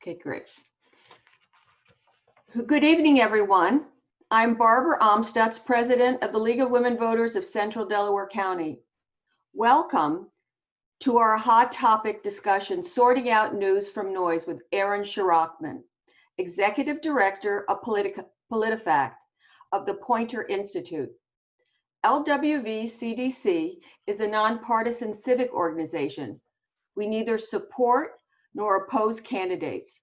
Okay, great. Good evening, everyone. I'm Barbara Amstutz, President of the League of Women Voters of Central Delaware County. Welcome to our hot topic discussion, Sorting Out News from Noise with Aaron Shirachman, Executive Director of PolitiFact of the Poynter Institute. LWV-CDC is a nonpartisan civic organization. We neither support nor oppose candidates.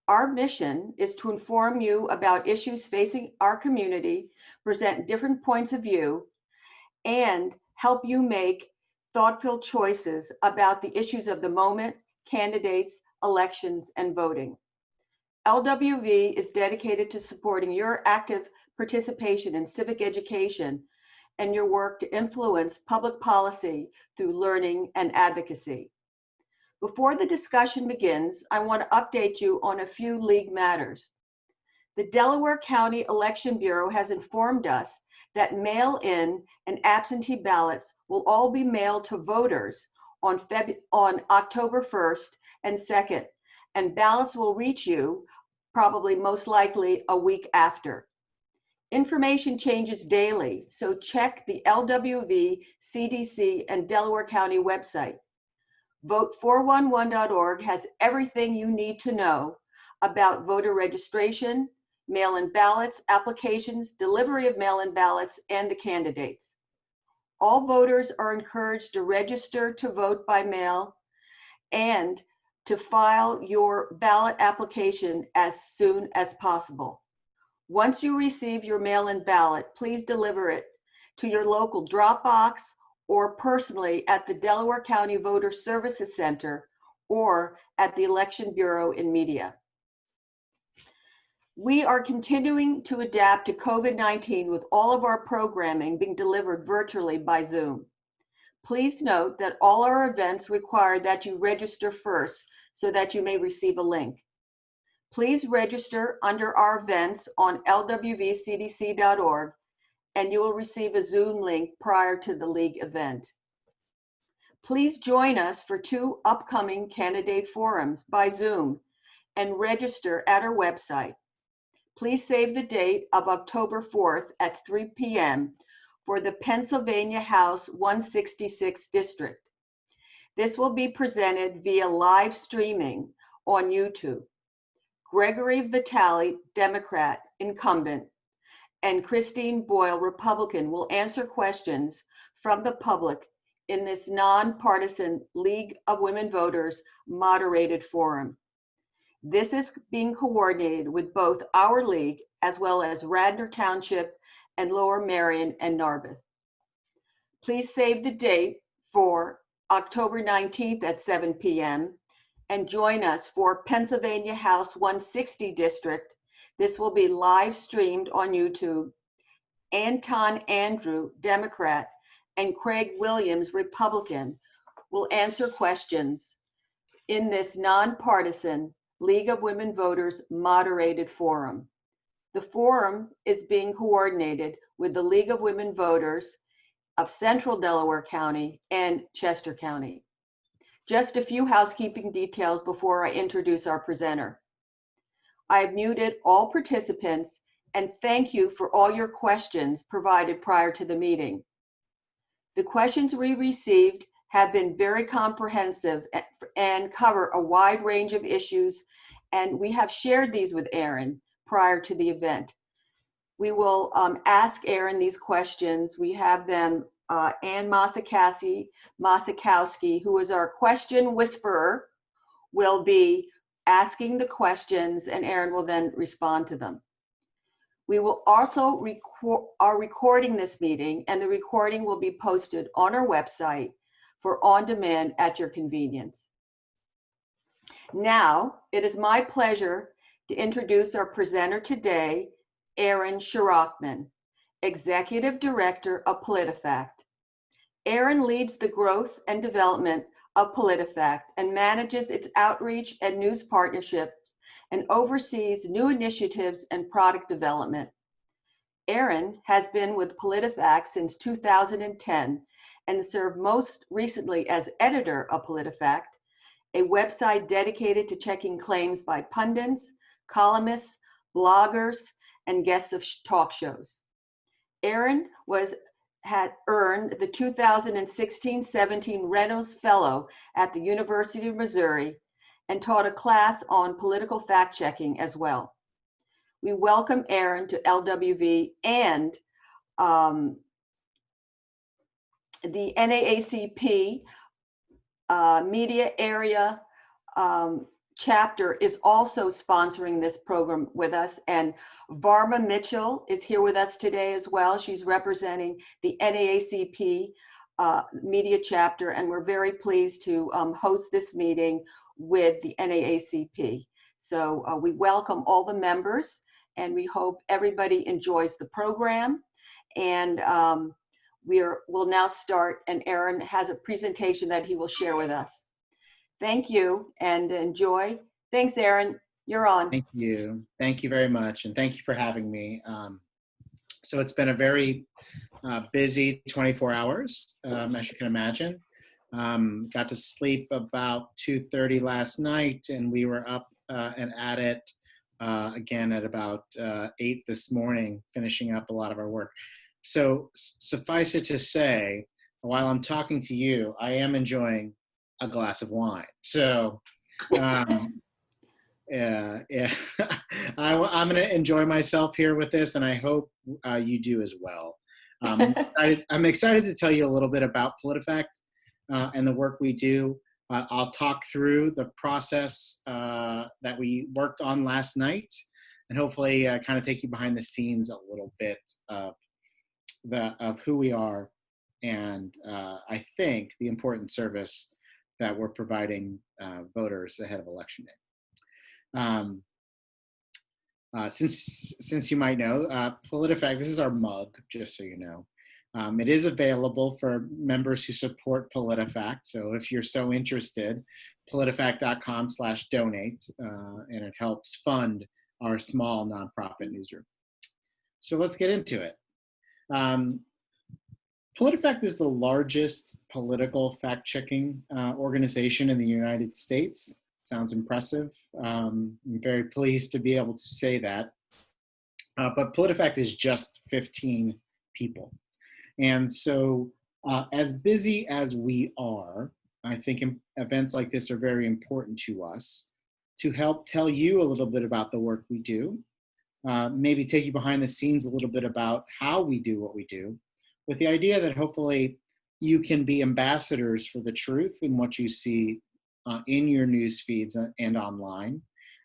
Our mission is to inform you about issues facing our community, present different points of view, and help you make thoughtful choices about the issues of the moment, candidates, elections, and voting. LWV is dedicated to supporting your active participation in civic education and your work to influence public policy through learning and advocacy. Before the discussion begins, I want to update you on a few league matters. The Delaware County Election Bureau has informed us that mail-in and absentee ballots will all be mailed to voters on October 1st and 2nd, and ballots will reach you probably most likely a week after. Information changes daily, so check the LWV, CDC, and Delaware County website. Vote411.org has everything you need to know about voter registration, mail-in ballots, applications, delivery of mail-in ballots, and the candidates. All voters are encouraged to register to vote by mail and to file your ballot application as soon as possible. Once you receive your mail-in ballot, please deliver it to your local drop box or personally at the Delaware County Voter Services Center or at the Election Bureau in Media. We are continuing to adapt to COVID-19 with all of our programming being delivered virtually by Zoom. Please note that all our events require that you register first so that you may receive a link. Please register under our events on lwvcdc.org and you will receive a Zoom link prior to the league event. Please join us for 2 upcoming candidate forums by Zoom and register at our website. Please save the date of October 4th at 3 p.m. for the Pennsylvania House 166 District. This will be presented via live streaming on YouTube. Gregory Vitale, Democrat, incumbent, and Christine Boyle, Republican, will answer questions from the public in this nonpartisan League of Women Voters moderated forum. This is being coordinated with both our league as well as Radnor Township and Lower Merion and Narberth. Please save the date for October 19th at 7 p.m. and join us for Pennsylvania House 160 District. This will be live streamed on YouTube. Anton Andrew, Democrat, and Craig Williams, Republican, will answer questions in this nonpartisan League of Women Voters moderated forum. The forum is being coordinated with the League of Women Voters of Central Delaware County and Chester County. Just a few housekeeping details before I introduce our presenter. I have muted all participants and thank you for all your questions provided prior to the meeting. The questions we received have been very comprehensive and cover a wide range of issues, and we have shared these with Aaron prior to the event. We will ask Aaron these questions. We have them, Ann Masakowski, who is our question whisperer, will be asking the questions, and Aaron will then respond to them. We will also are recording this meeting, and the recording will be posted on our website for on-demand at your convenience. Now, it is my pleasure to introduce our presenter today, Aaron Shirachman, Executive Director of PolitiFact. Aaron leads the growth and development of PolitiFact and manages its outreach and news partnerships and oversees new initiatives and product development. Aaron has been with PolitiFact since 2010 and served most recently as editor of PolitiFact a website dedicated to checking claims by pundits, columnists, bloggers, and guests of talk shows. Aaron had earned the 2016-17 Reynolds Fellow at the University of Missouri and taught a class on political fact-checking as well. We welcome Aaron to LWV and the NAACP media area chapter is also sponsoring this program with us, and Varma Mitchell is here with us today as well. She's representing the NAACP media chapter, and we're very pleased to host this meeting with the NAACP. So we welcome all the members, and we hope everybody enjoys the program. And we'll now start, and Aaron has a presentation that he will share with us. Thank you and enjoy. Thanks, Aaron. You're on. Thank you. Thank you very much. And thank you for having me. So it's been a very busy 24 hours, as you can imagine. Got to sleep about 2:30 last night, and we were up and at it again at about 8 this morning, finishing up a lot of our work. So suffice it to say, while I'm talking to you, I am enjoying a glass of wine. So yeah, I'm going to enjoy myself here with this, and I hope you do as well. I'm excited to tell you a little bit about PolitiFact and the work we do. I'll talk through the process that we worked on last night, and hopefully kind of take you behind the scenes a little bit of who we are, and I think the important service that we're providing voters ahead of Election Day. Since you might know, PolitiFact, this is our mug, just so you know. It is available for members who support PolitiFact. So if you're so interested, politifact.com/donate, and it helps fund our small nonprofit newsroom. So let's get into it. PolitiFact is the largest political fact-checking organization in the United States. Sounds impressive. I'm very pleased to be able to say that. But PolitiFact is just 15 people. And so as busy as we are, I think events like this are very important to us to help tell you a little bit about the work we do, maybe take you behind the scenes a little bit about how we do what we do, with the idea that hopefully you can be ambassadors for the truth in what you see in your news feeds and online,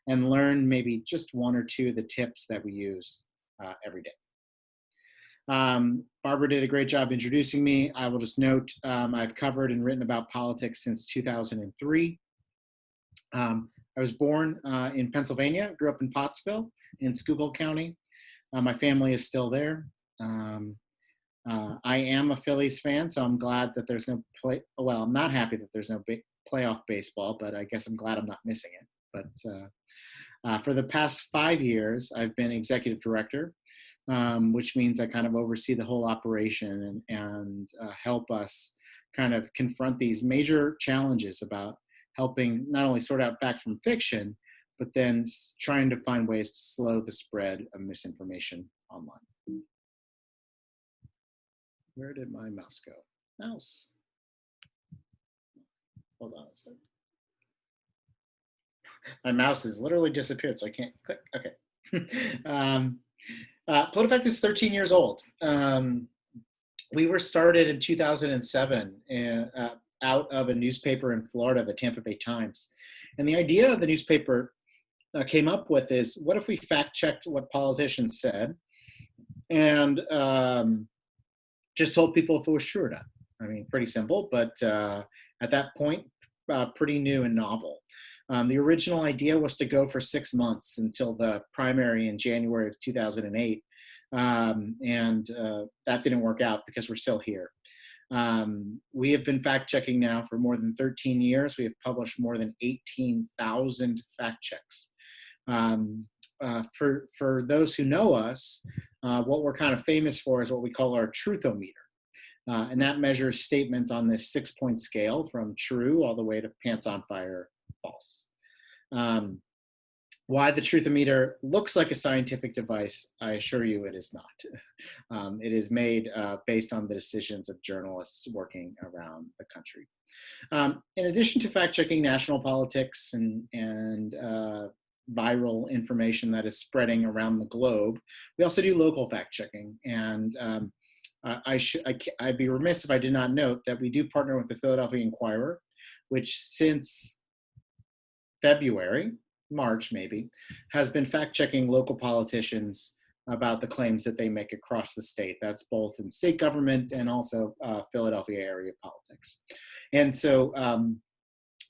and learn maybe just one or two of the tips that we use every day. Barbara did a great job introducing me. I will just note I've covered and written about politics since 2003. I was born in Pennsylvania, grew up in Pottsville in Schuylkill County. My family is still there. I am a Phillies fan, so I'm glad that there's no well, I'm not happy that there's no playoff baseball, but I guess I'm glad I'm not missing it. But for the past 5 years, I've been executive director, which means I kind of oversee the whole operation and help us kind of confront these major challenges about helping not only sort out fact from fiction, but then trying to find ways to slow the spread of misinformation online. Where did my mouse go? Mouse. Hold on a second. My mouse has literally disappeared, so I can't click. Okay. PolitiFact is 13 years old. We were started in 2007 out of a newspaper in Florida, the Tampa Bay Times. And the idea the newspaper came up with is, what if we fact-checked what politicians said and just told people if it was true or not? I mean, pretty simple, but at that point, pretty new and novel. The original idea was to go for 6 months until the primary in January of 2008. And that didn't work out because we're still here. We have been fact-checking now for more than 13 years. We have published more than 18,000 fact checks. For those who know us, what we're kind of famous for is what we call our truthometer. And that measures statements on this 6-point scale from true all the way to pants on fire false. Why the Truthometer looks like a scientific device, I assure you it is not. It is made based on the decisions of journalists working around the country. In addition to fact-checking national politics and viral information that is spreading around the globe, we also do local fact-checking. And I'd be remiss if I did not note that we do partner with the Philadelphia Inquirer, which since February, March maybe, has been fact-checking local politicians about the claims that they make across the state. That's both in state government and also Philadelphia area politics. And so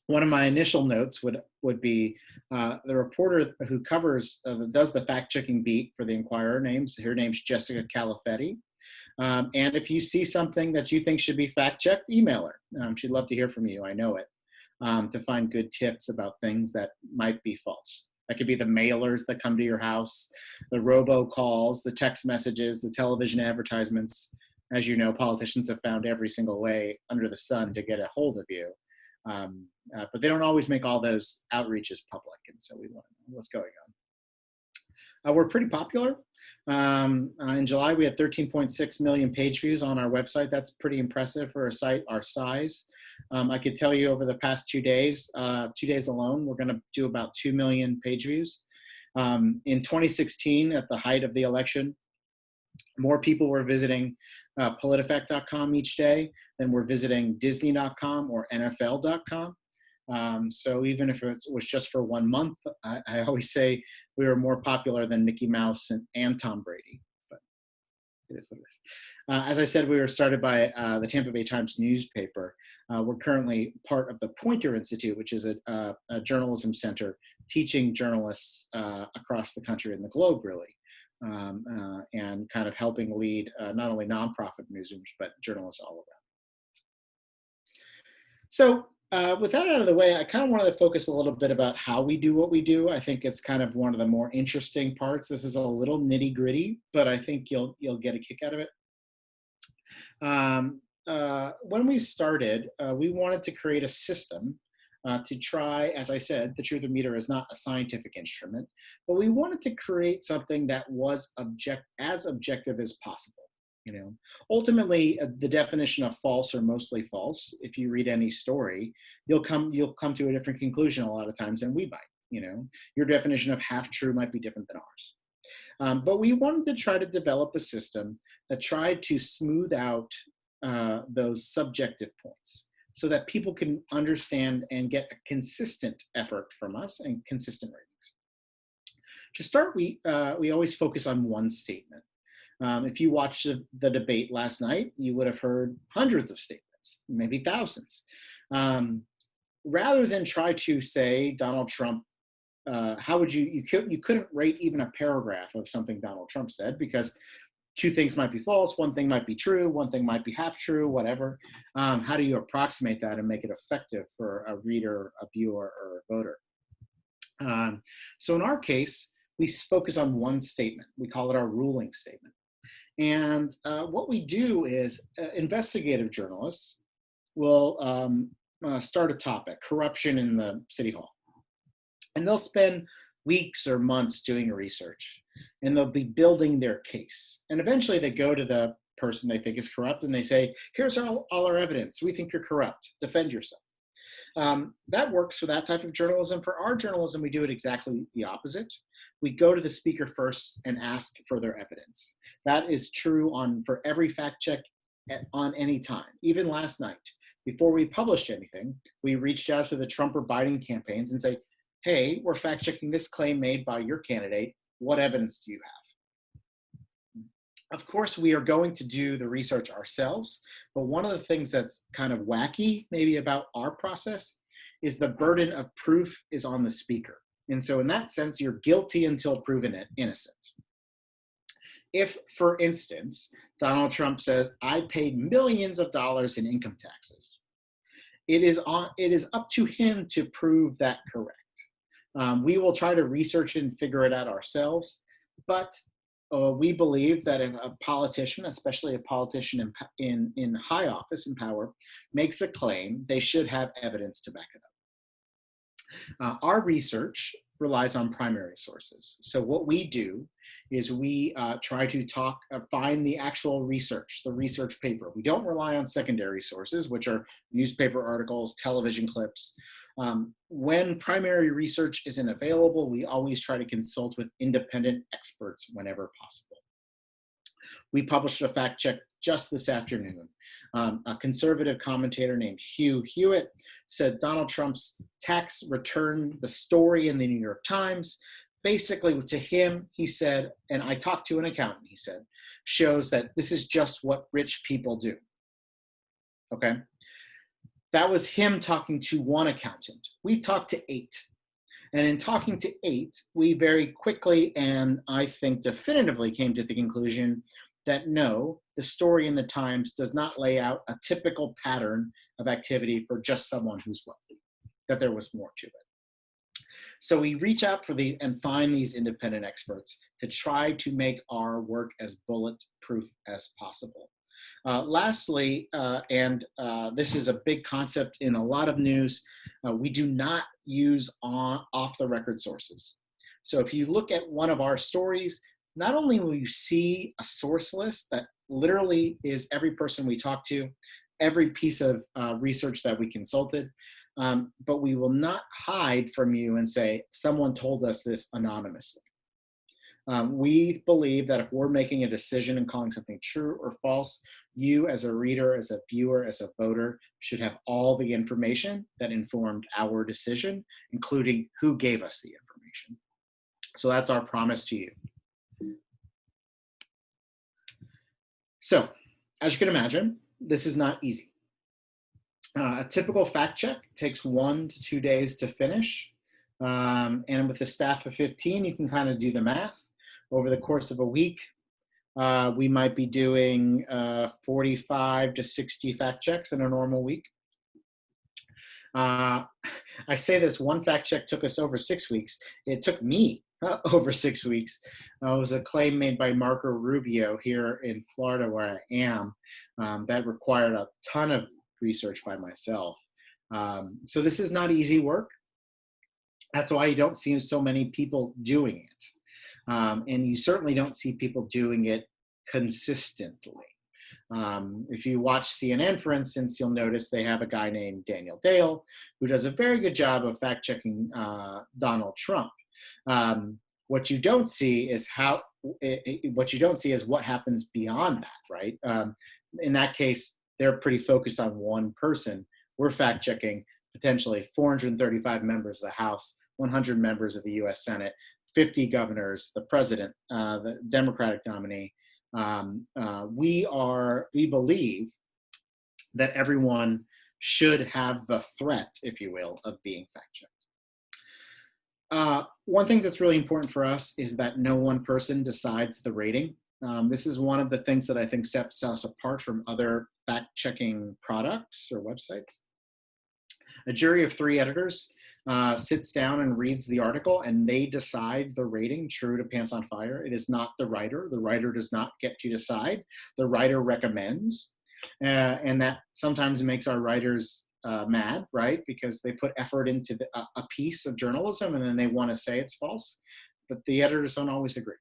one of my initial notes would be the reporter who does the fact-checking beat for the Inquirer, her name's Jessica Calafetti. And if you see something that you think should be fact-checked, email her. She'd love to hear from you, I know it, to find good tips about things that might be false. That could be the mailers that come to your house, the robocalls, the text messages, the television advertisements. As you know, politicians have found every single way under the sun to get a hold of you. But they don't always make all those outreaches public. And so we want to know what's going on. We're pretty popular. In July, we had 13.6 million page views on our website. That's pretty impressive for a site our size. I could tell you over the past 2 days alone, we're going to do about 2 million page views. In 2016, at the height of the election, more people were visiting politifact.com each day than were visiting disney.com or nfl.com. So even if it was just for 1 month, I always say we were more popular than Mickey Mouse and Tom Brady. But it is what it is. As I said, we were started by the Tampa Bay Times newspaper. We're currently part of the Poynter Institute, which is a journalism center teaching journalists across the country and the globe, really, and kind of helping lead not only nonprofit newsrooms, but journalists all around. So with that out of the way, I kind of wanted to focus a little bit about how we do what we do. I think it's kind of one of the more interesting parts. This is a little nitty gritty, but I think you'll get a kick out of it. When we started, we wanted to create a system to try, as I said, the Truthometer is not a scientific instrument, but we wanted to create something that was as objective as possible. You know, ultimately, the definition of false or mostly false, if you read any story, you'll come to a different conclusion a lot of times than we might. You know, your definition of half true might be different than ours. But we wanted to try to develop a system that tried to smooth out those subjective points so that people can understand and get a consistent effort from us and consistent ratings. To start, we always focus on one statement. If you watched the debate last night, you would have heard hundreds of statements, maybe thousands. Rather than try to say Donald Trump, how would you couldn't rate even a paragraph of something Donald Trump said, because two things might be false, one thing might be true, one thing might be half true, whatever. How do you approximate that and make it effective for a reader, a viewer, or a voter? So in our case, we focus on one statement. We call it our ruling statement. And what we do is investigative journalists will start a topic, corruption in the city hall. And they'll spend weeks or months doing research, and they'll be building their case. And eventually they go to the person they think is corrupt and they say, here's all our evidence. We think you're corrupt. Defend yourself. That works for that type of journalism. For our journalism, we do it exactly the opposite. We go to the speaker first and ask for their evidence. That is true for every fact check on any time. Even last night, before we published anything, we reached out to the Trump or Biden campaigns and say, hey, we're fact checking this claim made by your candidate. What evidence do you have? Of course, we are going to do the research ourselves, but one of the things that's kind of wacky maybe about our process is the burden of proof is on the speaker. And so in that sense, you're guilty until proven innocent. If, for instance, Donald Trump said, I paid millions of dollars in income taxes, it is up to him to prove that correct. We will try to research it and figure it out ourselves, but we believe that if a politician, especially a politician in high office and power, makes a claim, they should have evidence to back it up. Our research relies on primary sources. So what we do is we try to find the actual research, the research paper. We don't rely on secondary sources, which are newspaper articles, television clips. When primary research isn't available, we always try to consult with independent experts whenever possible. We published a fact check just this afternoon. A conservative commentator named Hugh Hewitt said Donald Trump's tax return, the story in the New York Times, basically to him, he said, and I talked to an accountant, he said, shows that this is just what rich people do. Okay? That was him talking to one accountant. We talked to 8. And in talking to 8, we very quickly and I think definitively came to the conclusion that no, the story in the Times does not lay out a typical pattern of activity for just someone who's wealthy, that there was more to it. So we reach out and find these independent experts to try to make our work as bulletproof as possible. Lastly, this is a big concept in a lot of news, we do not use off-the-record sources. So if you look at one of our stories, not only will you see a source list that literally is every person we talk to, every piece of research that we consulted, but we will not hide from you and say, someone told us this anonymously. We believe that if we're making a decision and calling something true or false, you as a reader, as a viewer, as a voter, should have all the information that informed our decision, including who gave us the information. So that's our promise to you. So, as you can imagine, this is not easy. A typical fact check takes 1 to 2 days to finish. And with a staff of 15, you can kind of do the math. Over the course of a week, we might be doing 45 to 60 fact checks in a normal week. I say this, one fact check took us over 6 weeks. It took me over 6 weeks. It was a claim made by Marco Rubio here in Florida, where I am, that required a ton of research by myself. So this is not easy work. That's why you don't see so many people doing it. And you certainly don't see people doing it consistently. If you watch CNN, for instance, you'll notice they have a guy named Daniel Dale who does a very good job of fact-checking Donald Trump. What you don't see is what happens beyond that, right? In that case, they're pretty focused on one person. We're fact-checking potentially 435 members of the House, 100 members of the U.S. Senate, 50 governors, the president, the Democratic nominee. We believe that everyone should have the threat, if you will, of being fact-checked. One thing that's really important for us is that no one person decides the rating. This is one of the things that I think sets us apart from other fact-checking products or websites. A jury of 3 editors sits down and reads the article, and they decide the rating, true to Pants on Fire. It is not the writer. The writer does not get to decide. The writer recommends, and that sometimes makes our writers mad, right? Because they put effort into a piece of journalism, and then they want to say it's false, but the editors don't always agree,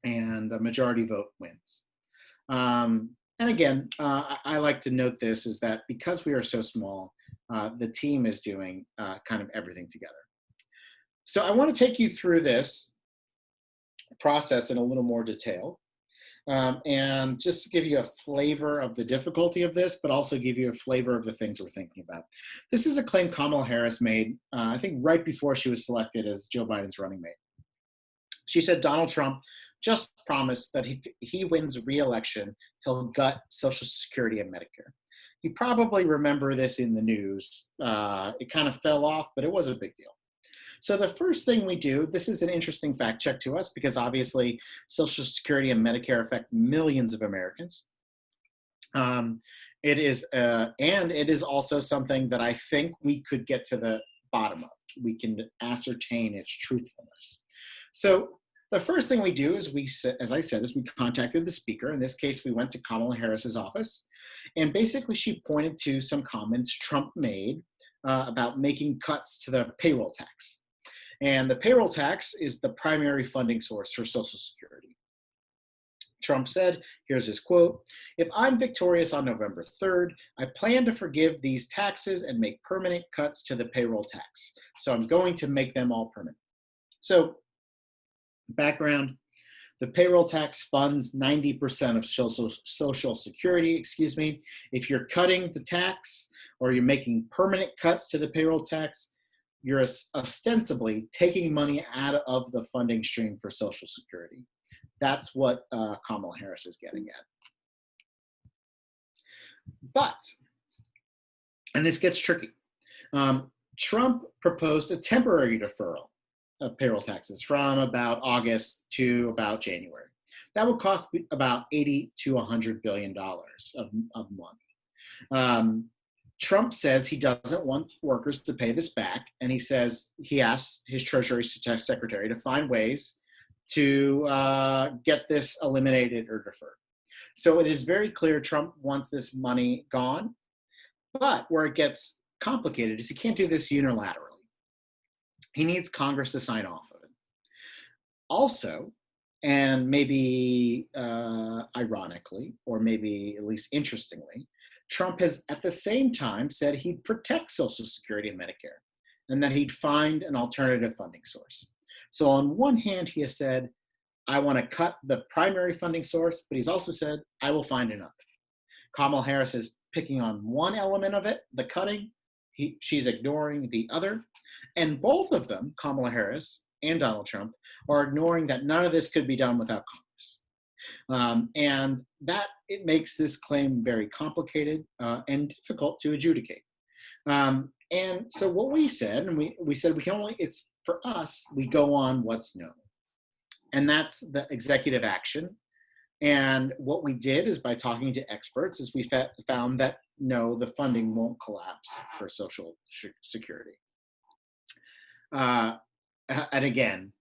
and a majority vote wins. And again, I like to note this, is that because we are so small, the team is doing kind of everything together. So I want to take you through this process in a little more detail, and just give you a flavor of the difficulty of this, but also give you a flavor of the things we're thinking about. This is a claim Kamala Harris made, I think right before she was selected as Joe Biden's running mate. She said Donald Trump just promised that if he wins re-election, he'll gut Social Security and Medicare. You probably remember this in the news. It kind of fell off, but it was a big deal. So the first thing we do, this is an interesting fact check to us, because obviously Social Security and Medicare affect millions of Americans. It is also something that I think we could get to the bottom of. We can ascertain its truthfulness. So the first thing we do is as I said, we contacted the speaker. In this case, we went to Kamala Harris's office, and basically she pointed to some comments Trump made about making cuts to the payroll tax. And the payroll tax is the primary funding source for Social Security. Trump said, here's his quote, "If I'm victorious on November 3rd, I plan to forgive these taxes and make permanent cuts to the payroll tax. So I'm going to make them all permanent." So background, the payroll tax funds 90% of Social Security, If you're cutting the tax or you're making permanent cuts to the payroll tax, you're ostensibly taking money out of the funding stream for Social Security. That's what Kamala Harris is getting at. But, and this gets tricky, Trump proposed a temporary deferral of payroll taxes from about August to about January. That would cost about $80 to $100 billion of money. Trump says he doesn't want workers to pay this back, and he asks his Treasury Secretary to find ways to get this eliminated or deferred. So it is very clear Trump wants this money gone, but where it gets complicated is he can't do this unilaterally. He needs Congress to sign off of it. Also, and maybe ironically, or maybe at least interestingly, Trump has at the same time said he'd protect Social Security and Medicare, and that he'd find an alternative funding source. So on one hand, he has said, I want to cut the primary funding source, but he's also said, I will find another. Kamala Harris is picking on one element of it, the cutting. She's ignoring the other. And both of them, Kamala Harris and Donald Trump, are ignoring that none of this could be done without Congress. And that it makes this claim very complicated and difficult to adjudicate. And so what we said, and we said we can only, it's for us, we go on what's known. And that's the executive action. And what we did is by talking to experts is we found that no, the funding won't collapse for Social Security. And again,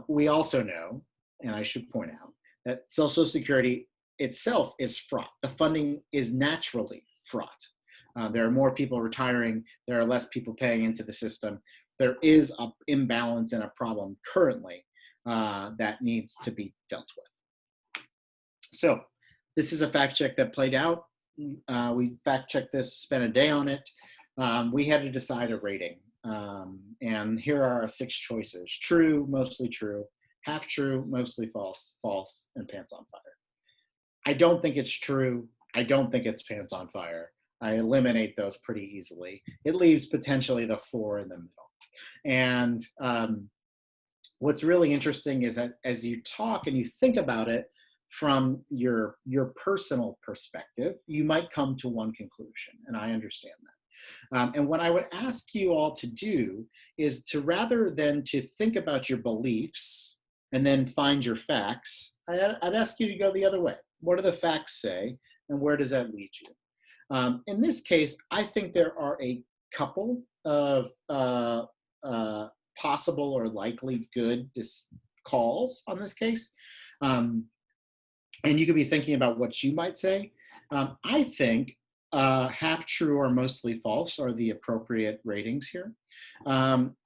we also know, and I should point out, that Social Security itself is fraught. The funding is naturally fraught. There are more people retiring. There are less people paying into the system. There is an imbalance and a problem currently that needs to be dealt with. So this is a fact check that played out. We fact checked this, spent a day on it. We had to decide a rating. And here are our 6 choices: true, mostly true, half true, mostly false, false, and pants on fire. I don't think it's true. I don't think it's pants on fire. I eliminate those pretty easily. It leaves potentially the 4 in the middle. And what's really interesting is that as you talk and you think about it from your personal perspective, you might come to one conclusion, and I understand that. And what I would ask you all to do is to, rather than to think about your beliefs and then find your facts, I'd ask you to go the other way. What do the facts say, and where does that lead you? In this case, I think there are a couple of possible or likely good calls on this case. And you could be thinking about what you might say. I think half true or mostly false are the appropriate ratings here.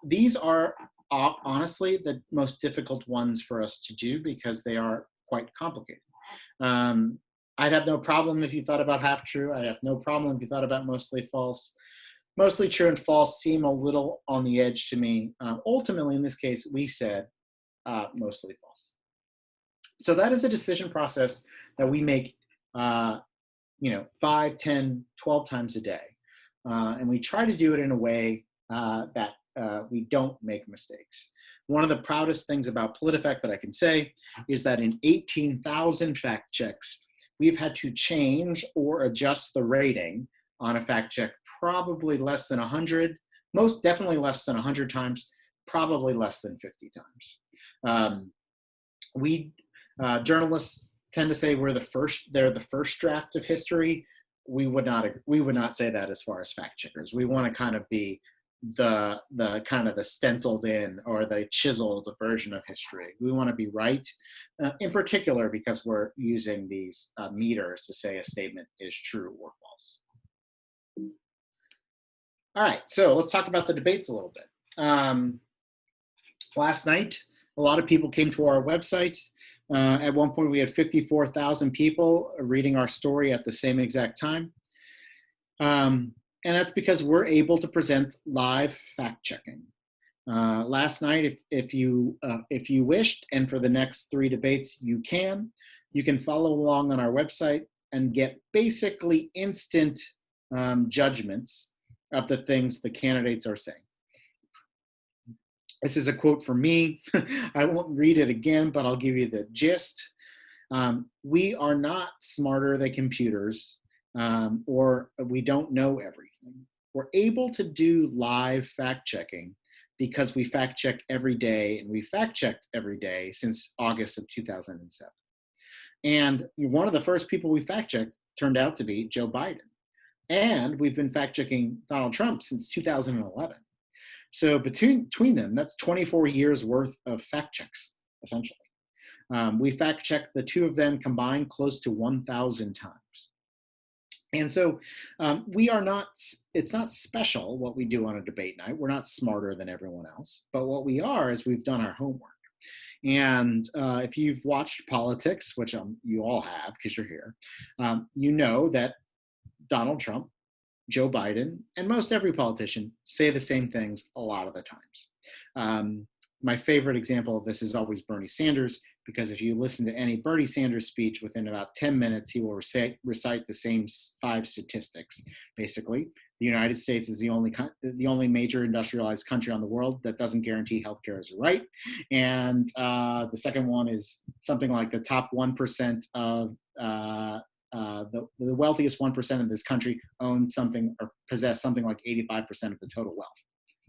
These are honestly the most difficult ones for us to do because they are quite complicated. I'd have no problem if you thought about half true. I'd have no problem if you thought about mostly false. Mostly true and false seem a little on the edge to me. Ultimately, in this case, we said mostly false. So that is a decision process that we make 5, 10, 12 times a day. And we try to do it in a way that we don't make mistakes. One of the proudest things about PolitiFact that I can say is that in 18,000 fact checks, we've had to change or adjust the rating on a fact check probably less than 100, most definitely less than 100 times, probably less than 50 times. Journalists tend to say they're the first draft of history. We would not say that as far as fact checkers. We want to kind of be the kind of the stenciled in or the chiseled version of history. We want to be right, in particular because we're using these meters to say a statement is true or false. All right, so let's talk about the debates a little bit. Last night, a lot of people came to our website. At one point, we had 54,000 people reading our story at the same exact time. And that's because we're able to present live fact checking. Last night, if you wished, and for the next 3 debates, you can follow along on our website and get basically instant judgments of the things the candidates are saying. This is a quote from me. I won't read it again, but I'll give you the gist. We are not smarter than computers, or we don't know everything. We're able to do live fact checking because we fact check every day, and we fact checked every day since August of 2007. And one of the first people we fact checked turned out to be Joe Biden. And we've been fact checking Donald Trump since 2011. So between them, that's 24 years worth of fact checks, essentially. We fact checked the 2 of them combined close to 1,000 times. And so we are not, it's not special what we do on a debate night. We're not smarter than everyone else. But what we are is we've done our homework. And if you've watched politics, which you all have because you're here, you know that Donald Trump, Joe Biden, and most every politician say the same things a lot of the times. My favorite example of this is always Bernie Sanders, because if you listen to any Bernie Sanders speech, within about 10 minutes, he will recite the same 5 statistics. Basically, the United States is the only major industrialized country on the world that doesn't guarantee healthcare as a right. And the second one is something like the top 1% of the wealthiest 1% of this country owns something or possess something like 85% of the total wealth.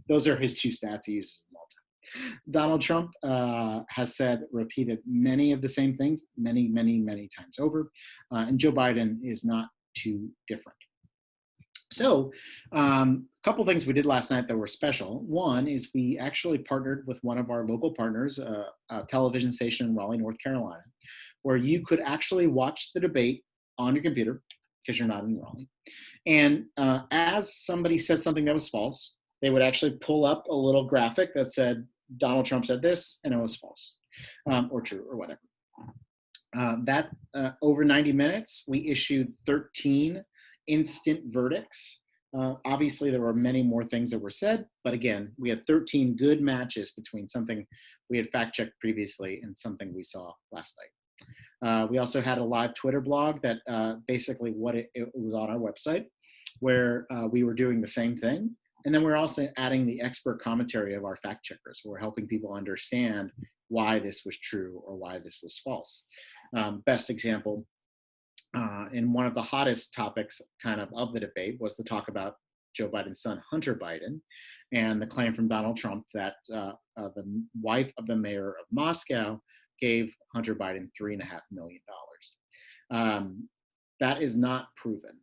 Those are his 2 stats he uses all the time. Donald Trump has repeated many of the same things many, many, many times over. And Joe Biden is not too different. So a couple things we did last night that were special. One is we actually partnered with one of our local partners, a television station in Raleigh, North Carolina, where you could actually watch the debate on your computer because you're not in Raleigh. And as somebody said something that was false, they would actually pull up a little graphic that said, Donald Trump said this, and it was false, or true, or whatever. Over 90 minutes, we issued 13 instant verdicts. Obviously, there were many more things that were said, but again, we had 13 good matches between something we had fact-checked previously and something we saw last night. We also had a live Twitter blog that basically it was on our website, where we were doing the same thing. And then we're also adding the expert commentary of our fact checkers. We're helping people understand why this was true or why this was false. Best example, in one of the hottest topics of the debate was the talk about Joe Biden's son, Hunter Biden, and the claim from Donald Trump that the wife of the mayor of Moscow gave Hunter Biden $3.5 million. That is not proven.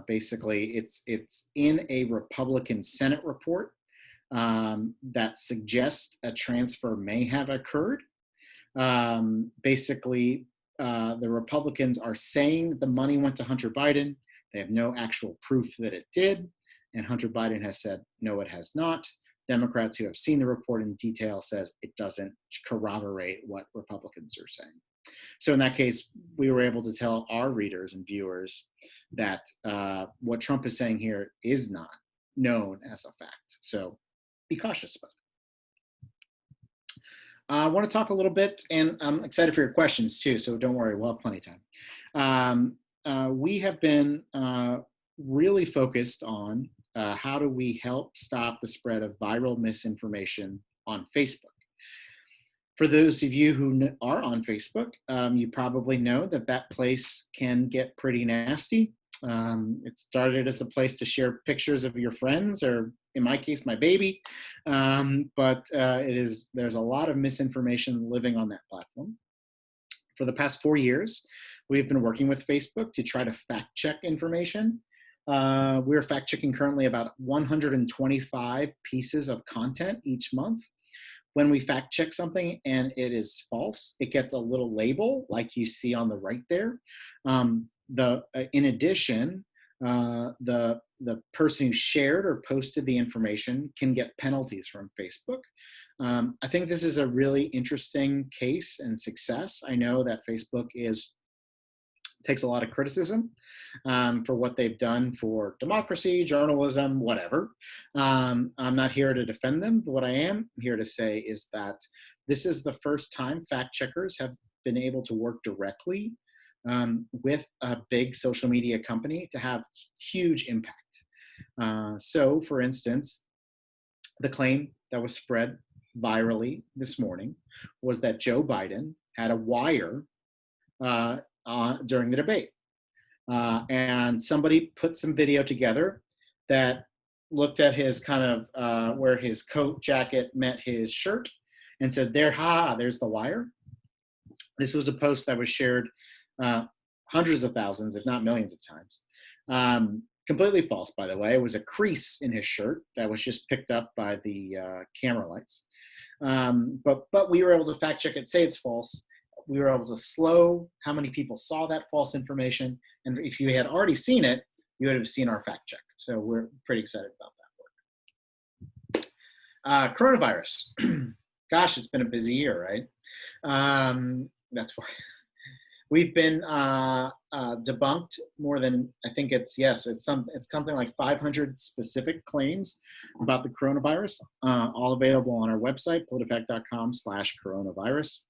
Basically, it's in a Republican Senate report that suggests a transfer may have occurred. Basically, the Republicans are saying the money went to Hunter Biden. They have no actual proof that it did. And Hunter Biden has said, no, it has not. Democrats who have seen the report in detail says it doesn't corroborate what Republicans are saying. So in that case, we were able to tell our readers and viewers that what Trump is saying here is not known as a fact. So be cautious about it. I want to talk a little bit, and I'm excited for your questions too, so don't worry, we'll have plenty of time. We have been really focused on how do we help stop the spread of viral misinformation on Facebook. For those of you who are on Facebook, you probably know that place can get pretty nasty. It started as a place to share pictures of your friends, or in my case, my baby. But there's a lot of misinformation living on that platform. For the past 4 years, we've been working with Facebook to try to fact check information. We're fact checking currently about 125 pieces of content each month. When we fact check something and it is false, it gets a little label like you see on the right there. In addition, the person who shared or posted the information can get penalties from Facebook. I think this is a really interesting case and success. I know that Facebook takes a lot of criticism for what they've done for democracy, journalism, whatever. I'm not here to defend them, but what I am here to say is that this is the first time fact checkers have been able to work directly with a big social media company to have huge impact. So, for instance, the claim that was spread virally this morning was that Joe Biden had a wire during the debate. And somebody put some video together that looked at his kind of where his coat jacket met his shirt and said, there's the wire. This was a post that was shared hundreds of thousands, if not millions of times. Completely false, by the way. It was a crease in his shirt that was just picked up by the camera lights. But we were able to fact check it, say it's false. We were able to slow how many people saw that false information. And if you had already seen it, you would have seen our fact check. So we're pretty excited about that work. Coronavirus. Gosh, it's been a busy year, right? That's why we've been debunked more than, I think it's something like 500 specific claims about the coronavirus, all available on our website, politifact.com/coronavirus.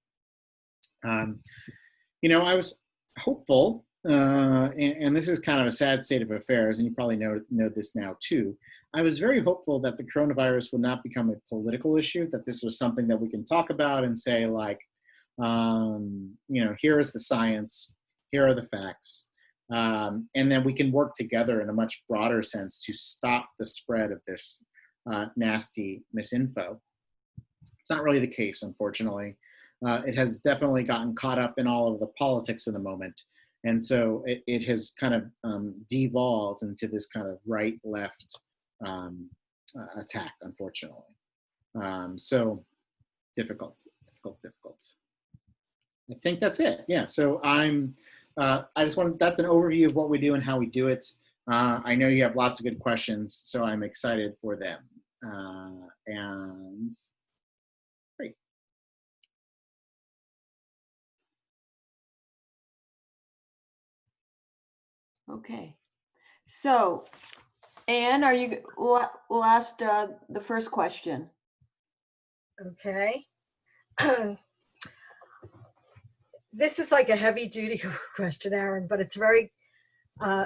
I was hopeful, and this is kind of a sad state of affairs, and you probably know this now too. I was very hopeful that the coronavirus would not become a political issue, that this was something that we can talk about and say, like, here is the science, here are the facts, and then we can work together in a much broader sense to stop the spread of this nasty misinfo. It's not really the case, unfortunately. It has definitely gotten caught up in all of the politics of the moment. And so it has kind of devolved into this kind of right-left attack, unfortunately. So difficult. I think that's it. Yeah, so that's an overview of what we do and how we do it. I know you have lots of good questions, so I'm excited for them. And great. Okay. So, Anne, we'll ask the first question. Okay. This is like a heavy duty question, Aaron, but it's very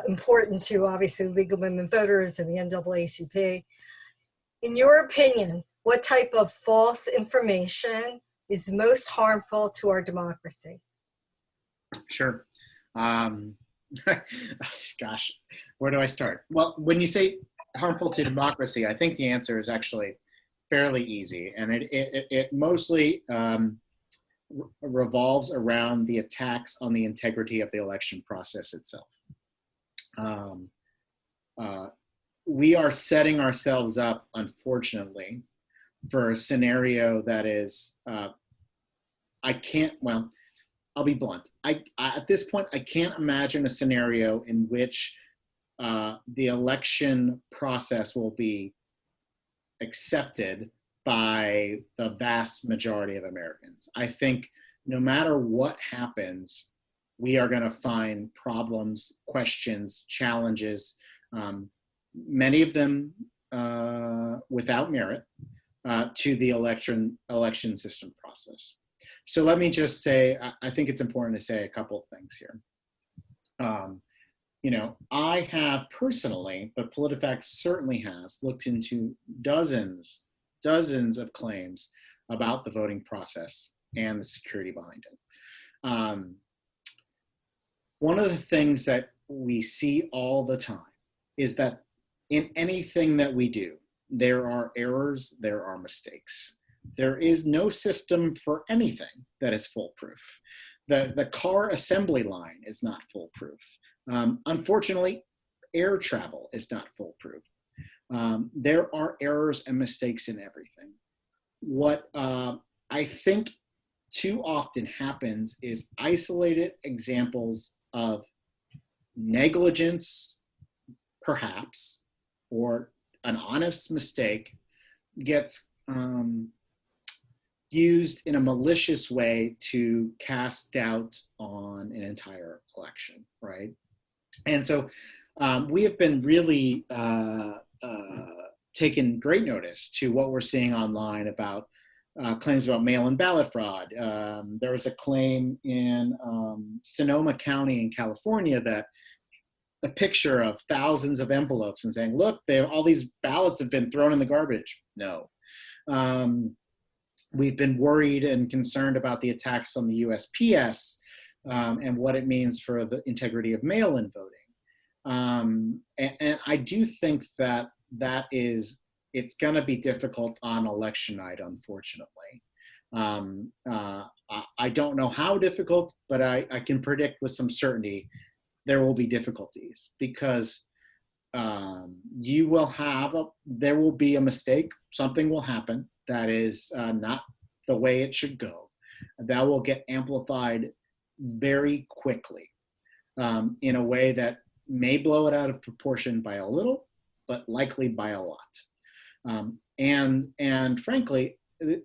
important to obviously legal women voters and the NAACP. In your opinion, what type of false information is most harmful to our democracy? Sure. Gosh, where do I start? Well, when you say harmful to democracy, I think the answer is actually fairly easy, and it mostly revolves around the attacks on the integrity of the election process itself. We are setting ourselves up, unfortunately, for a scenario that is, I'll be blunt. At this point, I can't imagine a scenario in which the election process will be accepted by the vast majority of Americans. I think no matter what happens, we are going to find problems, questions, challenges, many of them without merit, to the election system process. So let me just say, I think it's important to say a couple of things here. I have personally, but PolitiFact certainly has, looked into dozens of claims about the voting process and the security behind it. One of the things that we see all the time is that in anything that we do, there are errors, there are mistakes. There is no system for anything that is foolproof. The car assembly line is not foolproof. Unfortunately, air travel is not foolproof. There are errors and mistakes in everything. What I think too often happens is isolated examples of negligence, perhaps, or an honest mistake gets used in a malicious way to cast doubt on an entire election, right? And so we have been really taking great notice to what we're seeing online about claims about mail-in ballot fraud. There was a claim in Sonoma County in California that a picture of thousands of envelopes and saying, look, all these ballots have been thrown in the garbage. No. We've been worried and concerned about the attacks on the USPS and what it means for the integrity of mail-in voting. And I do think that it's going to be difficult on election night, unfortunately. I don't know how difficult, but I can predict with some certainty there will be difficulties because there will be a mistake. Something will happen that is not the way it should go. That will get amplified very quickly in a way that may blow it out of proportion by a little, but likely by a lot. And frankly,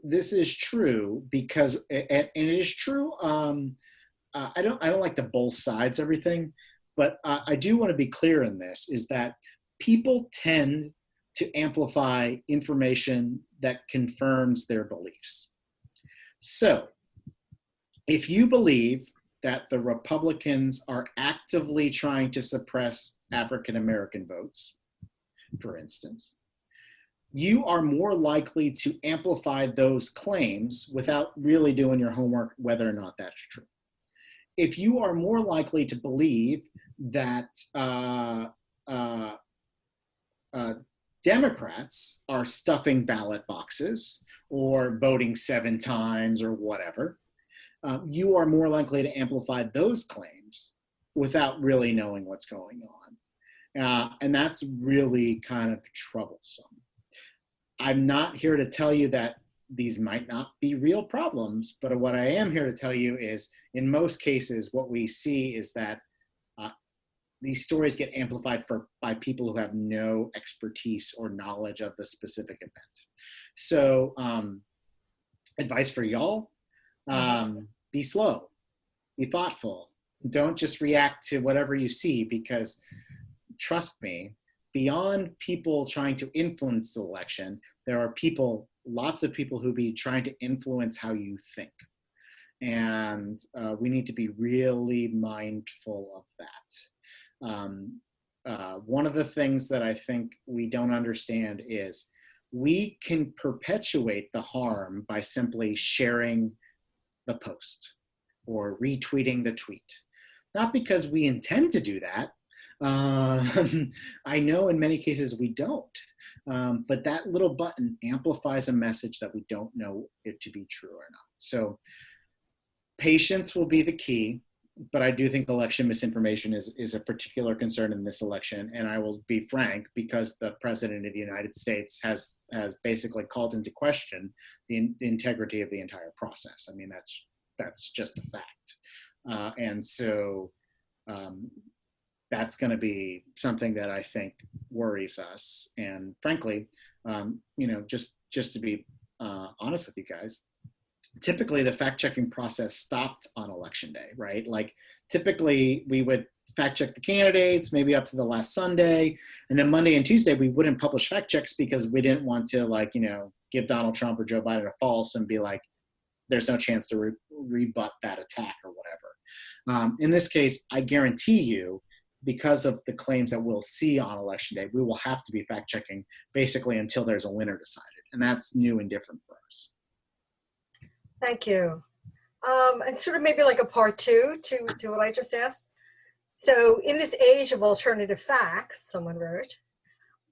this is true because, and it is true. I don't like to both sides everything, but I do want to be clear in this: is that people tend to amplify information that confirms their beliefs. So, if you believe that the Republicans are actively trying to suppress African American votes, for instance, you are more likely to amplify those claims without really doing your homework whether or not that's true. If you are more likely to believe that Democrats are stuffing ballot boxes or voting 7 times or whatever, you are more likely to amplify those claims without really knowing what's going on. And that's really kind of troublesome. I'm not here to tell you that these might not be real problems, but what I am here to tell you is in most cases, what we see is that these stories get amplified by people who have no expertise or knowledge of the specific event. So advice for y'all, be slow, be thoughtful. Don't just react to whatever you see, because trust me, beyond people trying to influence the election, there are lots of people who be trying to influence how you think. And we need to be really mindful of that. One of the things that I think we don't understand is we can perpetuate the harm by simply sharing the post or retweeting the tweet. Not because we intend to do that. I know in many cases we don't, but that little button amplifies a message that we don't know it to be true or not. So patience will be the key, but I do think election misinformation is a particular concern in this election. And I will be frank, because the President of the United States has basically called into question the integrity of the entire process. I mean, that's just a fact. And so that's going to be something that I think worries us. And frankly, just to be honest with you guys, typically the fact-checking process stopped on election day, right? Like typically we would fact check the candidates maybe up to the last Sunday, and then Monday and Tuesday we wouldn't publish fact checks because we didn't want to give Donald Trump or Joe Biden a false and be like, there's no chance to rebut that attack or whatever. In this case, I guarantee you, because of the claims that we'll see on election day, we will have to be fact checking basically until there's a winner decided. And that's new and different for us. Thank you. And sort of maybe like a part 2 to what I just asked. So in this age of alternative facts, someone wrote,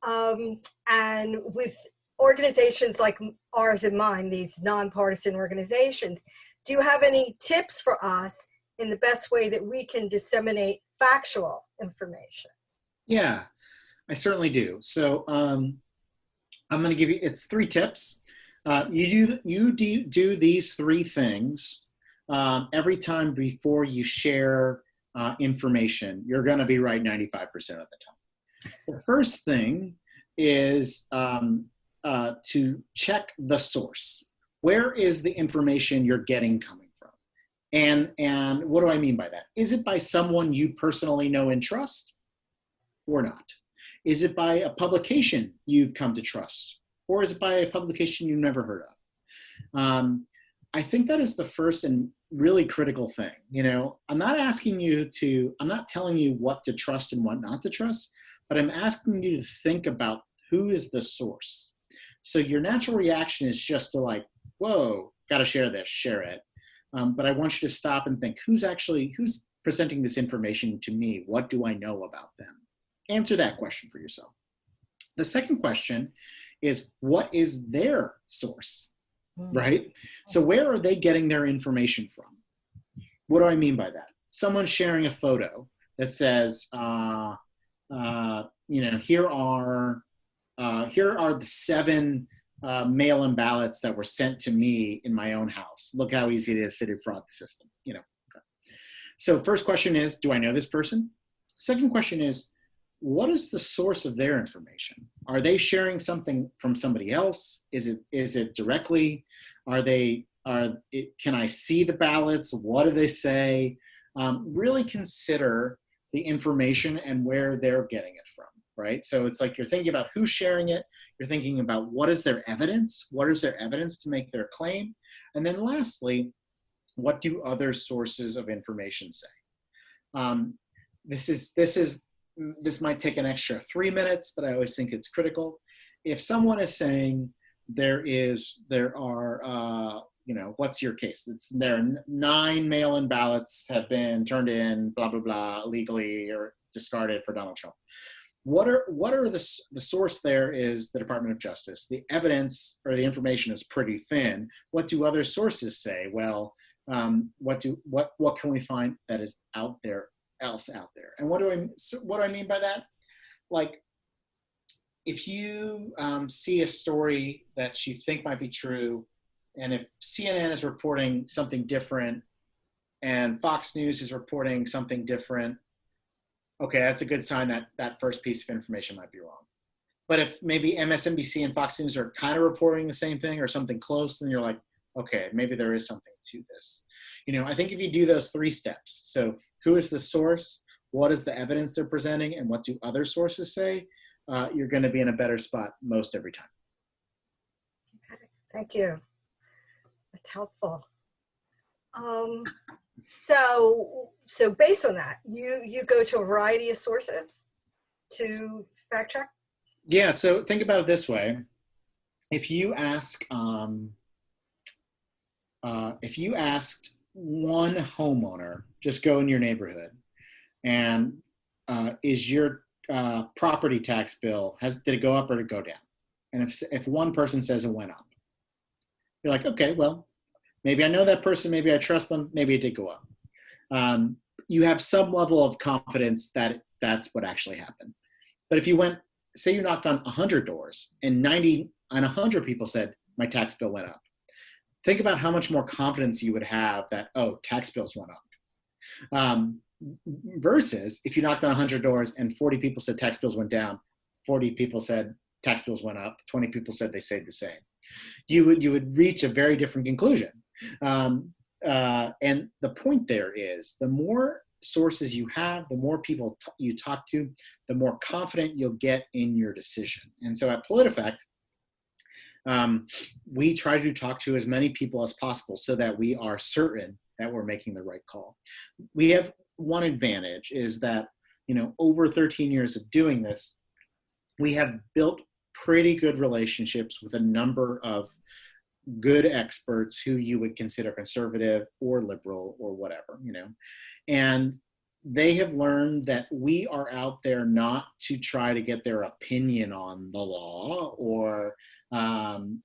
and with organizations like ours in mind, these nonpartisan organizations, do you have any tips for us in the best way that we can disseminate factual information? Yeah, I certainly do. So I'm going to give you, it's 3 tips. You do these 3 things every time before you share information. You're going to be right 95% of the time. The first thing is to check the source. Where is the information you're getting coming from? And what do I mean by that? Is it by someone you personally know and trust or not? Is it by a publication you've come to trust? Or is it by a publication you've never heard of? I think that is the first and really critical thing. You know, I'm not telling you what to trust and what not to trust, but I'm asking you to think about who is the source. So your natural reaction is just to like, whoa, got to share this, share it. But I want you to stop and think, who's presenting this information to me? What do I know about them? Answer that question for yourself. The second question is, what is their source, right? So where are they getting their information from? What do I mean by that? Someone sharing a photo that says, here are the 7 mail-in ballots that were sent to me in my own house. Look how easy it is to defraud the system. So first question is, do I know this person? Second question is, what is the source of their information? Are they sharing something from somebody else? Is it directly? Can I see the ballots? What do they say? Really consider the information and where they're getting it from, right? So it's like you're thinking about who's sharing it. You're thinking about what is their evidence? What is their evidence to make their claim? And then lastly, what do other sources of information say? This might take an extra 3 minutes, but I always think it's critical. If someone is saying what's your case? There are 9 mail-in ballots have been turned in, blah, blah, blah, illegally or discarded for Donald Trump. What are the source there is the Department of Justice. The evidence or the information is pretty thin. What do other sources say? Well, what can we find that is out there? And what do I mean by that? Like, if you see a story that you think might be true, and if CNN is reporting something different and Fox News is reporting something different, okay, that's a good sign that that first piece of information might be wrong. But if maybe MSNBC and Fox News are kind of reporting the same thing or something close, then you're like, okay, maybe there is something to this. I think if you do those 3 steps, so who is the source, what is the evidence they're presenting, and what do other sources say, you're going to be in a better spot most every time. Okay, thank you. That's helpful. So based on that, you go to a variety of sources to fact check? Yeah, so think about it this way. If you asked one homeowner, just go in your neighborhood, and is your property tax bill, did it go up or did it go down? And if one person says it went up, you're like, okay, well, maybe I know that person, maybe I trust them, maybe it did go up. You have some level of confidence that that's what actually happened. But if you say you knocked on 100 doors and 100 people said my tax bill went up, think about how much more confidence you would have that, oh, tax bills went up. Versus if you knocked on 100 doors and 40 people said tax bills went down, 40 people said tax bills went up, 20 people said they stayed the same. You would reach a very different conclusion. And the point there is, the more sources you have, the more people you talk to, the more confident you'll get in your decision. And so at PolitiFact, we try to talk to as many people as possible so that we are certain that we're making the right call. We have one advantage is that, over 13 years of doing this, we have built pretty good relationships with a number of good experts who you would consider conservative or liberal or whatever, and they have learned that we are out there not to try to get their opinion on the law, or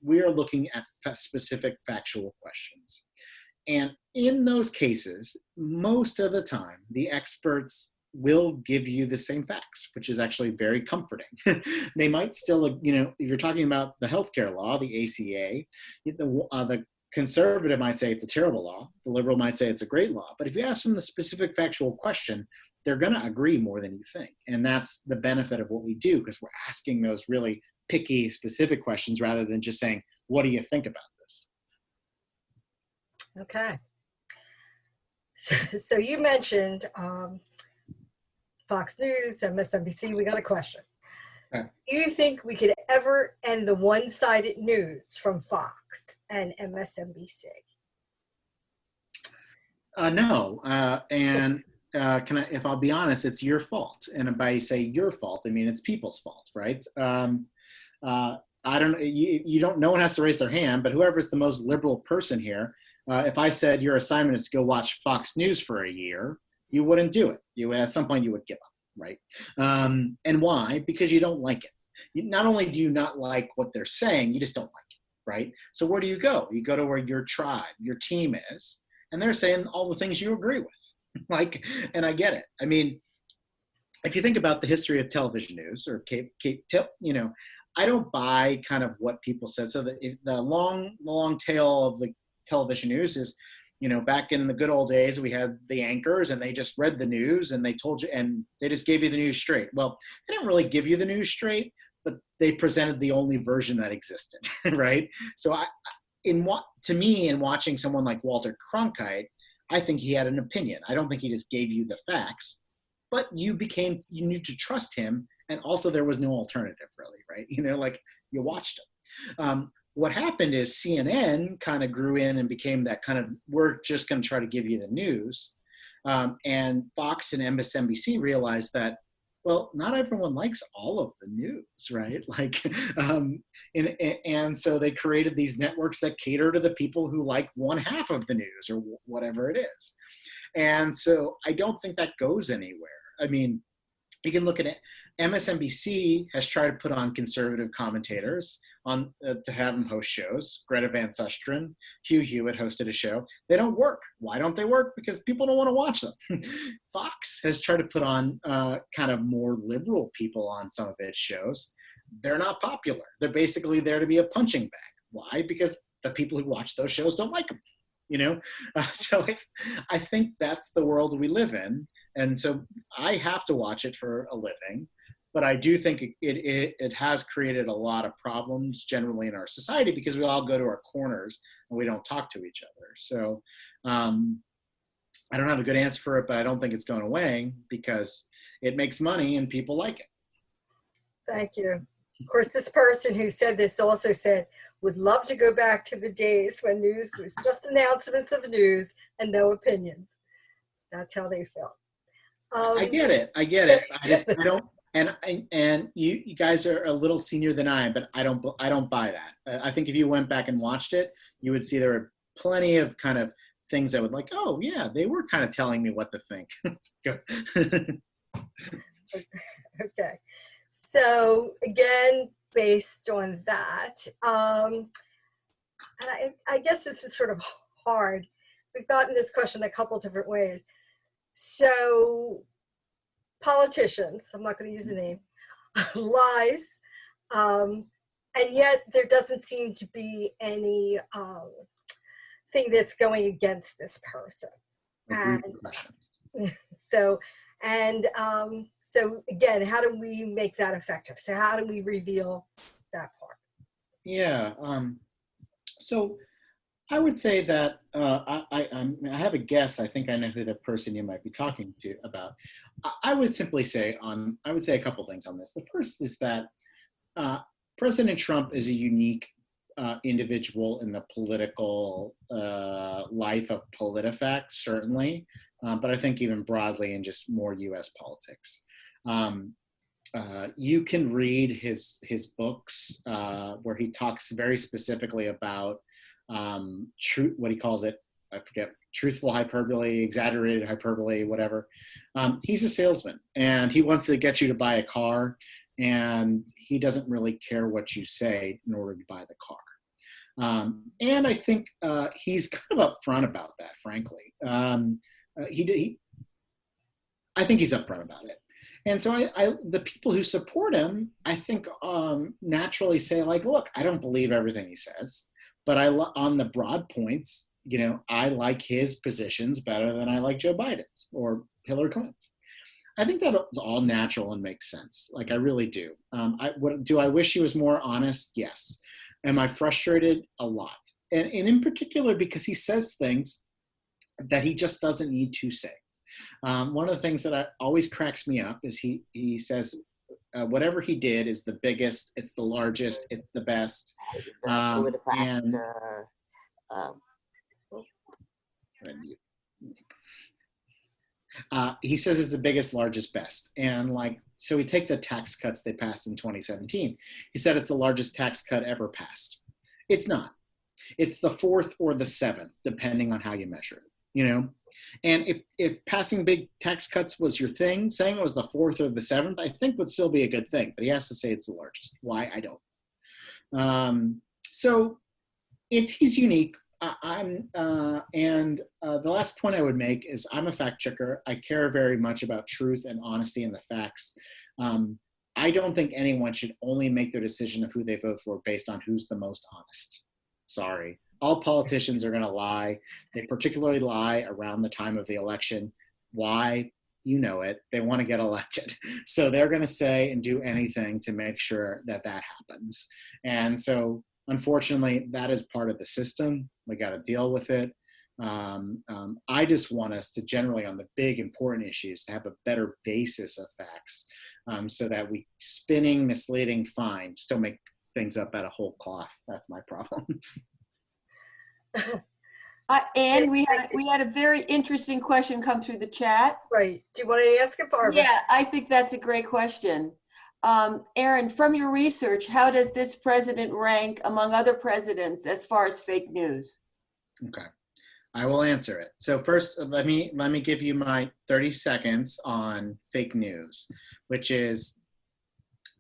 we are looking at specific factual questions. And in those cases, most of the time, the experts will give you the same facts, which is actually very comforting. They might still, if you're talking about the healthcare law, the ACA, the conservative might say it's a terrible law. The liberal might say it's a great law. But if you ask them the specific factual question, they're going to agree more than you think. And that's the benefit of what we do, because we're asking those really picky, specific questions rather than just saying, what do you think about this? Okay. So you mentioned Fox News, MSNBC. We got a question. Okay. Do you think we could ever end the one-sided news from Fox and MSNBC? No. If I'll be honest, it's your fault. And by say your fault, I mean it's people's fault, right? I don't. No one has to raise their hand, but whoever's the most liberal person here, if I said your assignment is to go watch Fox News for a year, you wouldn't do it. You would, at some point you would give up, right? And why? Because you don't like it. Not only do you not like what they're saying, you just don't like it, right? So where do you go? You go to where your tribe, your team is, and they're saying all the things you agree with. And I get it. I mean, if you think about the history of television news or I don't buy kind of what people said. So the long tail of the television news is, back in the good old days, we had the anchors and they just read the news and they told you, and they just gave you the news straight. Well, they didn't really give you the news straight, but they presented the only version that existed, right? So in watching someone like Walter Cronkite, I think he had an opinion. I don't think he just gave you the facts, but you need to trust him. And also there was no alternative really, right? You watched him. What happened is CNN kind of grew in and became that kind of, we're just going to try to give you the news. And Fox and MSNBC realized that, well, not everyone likes all of the news, right? And so they created these networks that cater to the people who like one half of the news or whatever it is. And so I don't think that goes anywhere. I mean, you can look at it. MSNBC has tried to put on conservative commentators to have them host shows. Greta Van Susteren, Hugh Hewitt hosted a show. They don't work. Why don't they work? Because people don't want to watch them. Fox has tried to put on kind of more liberal people on some of its shows. They're not popular. They're basically there to be a punching bag. Why? Because the people who watch those shows don't like them. So I think that's the world we live in. And so I have to watch it for a living, but I do think it has created a lot of problems generally in our society because we all go to our corners and we don't talk to each other. So I don't have a good answer for it, but I don't think it's going away because it makes money and people like it. Thank you. Of course, this person who said this also said, would love to go back to the days when news was just announcements of news and no opinions. That's how they felt. I get it. I don't. And you guys are a little senior than I am, but I don't buy that. I think if you went back and watched it, you would see there were plenty of kind of things that would like, oh yeah, they were kind of telling me what to think. Okay. So again, based on that, and I guess this is sort of hard. We've gotten this question a couple different ways. So politicians, I'm not going to use a name, lies, and yet there doesn't seem to be any thing that's going against this person. And so again, how do we make that effective? So how do we reveal that part? Yeah. So I would say that I have a guess. I think I know who the person you might be talking to about. I would simply say a couple things on this. The first is that President Trump is a unique individual in the political life of PolitiFact, certainly, but I think even broadly in just more U.S. politics. You can read his books where he talks very specifically about what he calls it, I forget, truthful hyperbole, exaggerated hyperbole, whatever. He's a salesman and he wants to get you to buy a car and he doesn't really care what you say in order to buy the car. And I think he's kind of upfront about that, frankly. I think he's upfront about it. And so the people who support him, I think naturally say like, look, I don't believe everything he says, but on the broad points, I like his positions better than I like Joe Biden's or Hillary Clinton's. I think that is all natural and makes sense. Like, I really do. Do I wish he was more honest? Yes. Am I frustrated? A lot. And in particular, because he says things that he just doesn't need to say. One of the things that always cracks me up is he says, whatever he did is the biggest, it's the largest, it's the best. He says it's the biggest, largest, best. And like, so we take the tax cuts they passed in 2017. He said it's the largest tax cut ever passed. It's not. It's the fourth or the seventh, depending on how you measure it, you know? And if passing big tax cuts was your thing, saying it was the fourth or the seventh, I think would still be a good thing. But he has to say it's the largest. Why? I don't. So he's unique. The last point I would make is I'm a fact checker. I care very much about truth and honesty and the facts. I don't think anyone should only make their decision of who they vote for based on who's the most honest. Sorry. All politicians are going to lie. They particularly lie around the time of the election. Why? You know it. They want to get elected. So they're going to say and do anything to make sure that happens. And so, unfortunately, that is part of the system. We got to deal with it. I just want us to generally, on the big important issues, to have a better basis of facts, so that we spinning, misleading, fine, just don't make things up out of whole cloth. That's my problem. And we had a very interesting question come through the chat. Right. Do you want to ask it, Barbara? Yeah, I think that's a great question. Aaron, from your research, how does this president rank among other presidents as far as fake news? Okay, I will answer it. So first, let me give you my 30 seconds on fake news, which is,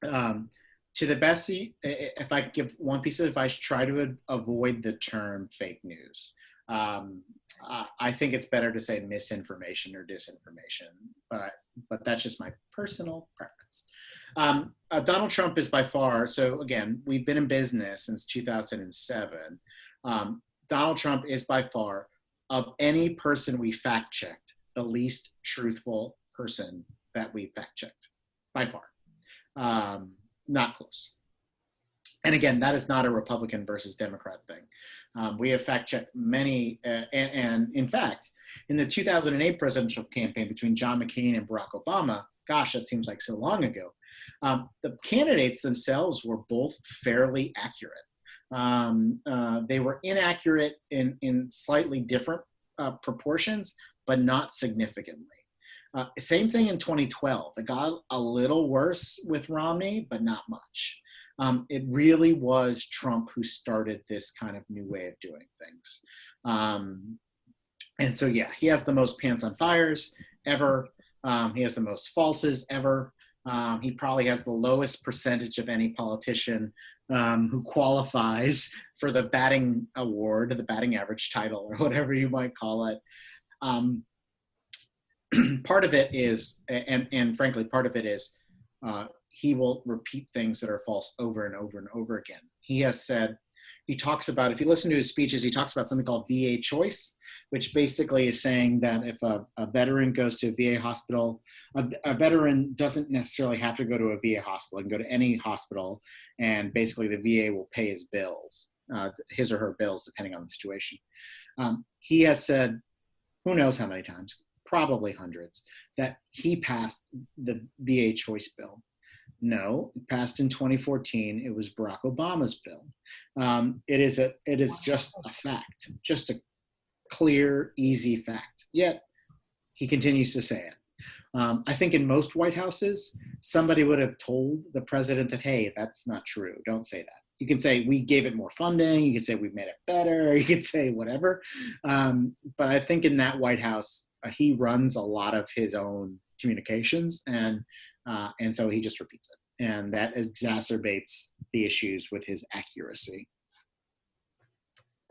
to the best, if I give one piece of advice, try to avoid the term fake news. I think it's better to say misinformation or disinformation, but that's just my personal preference. Donald Trump is by far, so again, we've been in business since 2007. Donald Trump is by far, of any person we fact checked, the least truthful person that we fact checked, by far. Not close. And again, that is not a Republican versus Democrat thing. We have fact-checked many, and in fact, in the 2008 presidential campaign between John McCain and Barack Obama, gosh, that seems like so long ago, the candidates themselves were both fairly accurate. They were inaccurate in slightly different proportions, but not significantly. Same thing in 2012. It got a little worse with Romney, but not much. It really was Trump who started this kind of new way of doing things. And so, yeah, he has the most pants on fires ever. He has the most falses ever. He probably has the lowest percentage of any politician who qualifies for the batting award, the batting average title, or whatever you might call it. Part of it is, and frankly, part of it is, he will repeat things that are false over and over and over again. He has said, he talks about, if you listen to his speeches, he talks about something called VA choice, which basically is saying that if a veteran goes to a VA hospital, a veteran doesn't necessarily have to go to a VA hospital. He can go to any hospital, and basically the VA will pay his bills, his or her bills, depending on the situation. He has said, who knows how many times, probably hundreds, that he passed the VA choice bill. No, it passed in 2014. It was Barack Obama's bill. It is just a fact, just a clear, easy fact. Yet he continues to say it. I think in most White Houses, somebody would have told the president that, hey, that's not true. Don't say that. You can say we gave it more funding. You can say we made it better. You can say whatever. But I think in that White House, he runs a lot of his own communications, and so he just repeats it, and that exacerbates the issues with his accuracy.